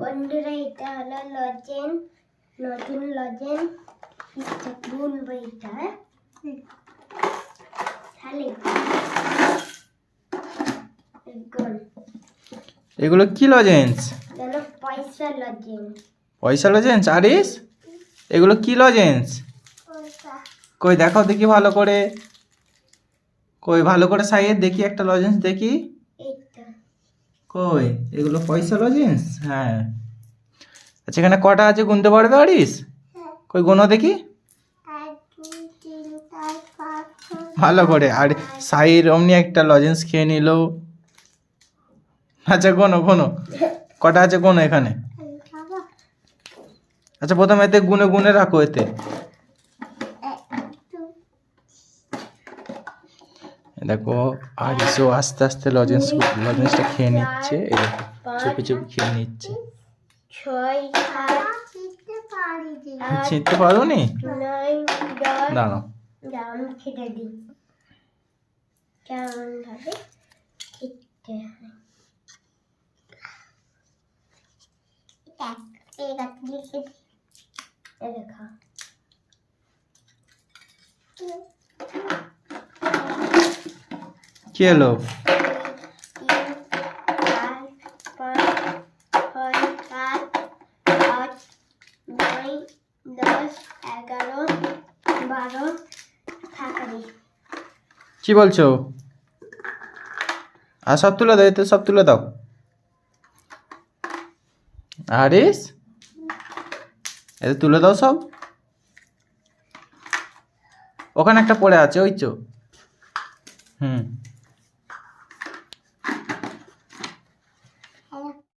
বন্ধুরা এটা হলো লজেন, নতুন লজেন গুণ বইটা তাহলে এগুলো কি লজেন্স? এগুলো পয়সা লজেন। পয়সা লজেন্স? আরিস এগুলো কি লজেন্স? কই দেখাও দেখি ভালো করে, কই ভালো করে সাইয়ে দেখি একটা লজেন্স দেখি। এইটা কই এগুলো পয়সা লজেন্স? হ্যাঁ। আচ্ছা এখানে কটা আছে গুনতে পারবে আরিস? কই গোনো দেখি ভালো করে। আর সাইর অমনি একটা লজেন্স খেয়ে নিল। আচ্ছা গোনো গোনো কটা আছে গোনো এখানে। আচ্ছা প্রথমে এতে গুনে গুনে রাখো এতে। দেখো আরিসও আস্তে আস্তে লজেন্সটা খেয়ে নিচ্ছে। এই দেখো চুপি চুপি খেয়ে নিচ্ছে। 6 7 চিনতে পারো নি? 9 10 দাঁড়াও দাম খেতে দিই কেমন ভাবে খেতে হয়। দেখো কি হলো? 3 4 5 6 7 8 9 10 11 12 থাকারি। কি বলছো? আর সব তুলে দাও, এতে সব তুলে দাও। আরিস এতে তুলে দাও সব। ওখানে একটা পড়ে আছে ওই চো।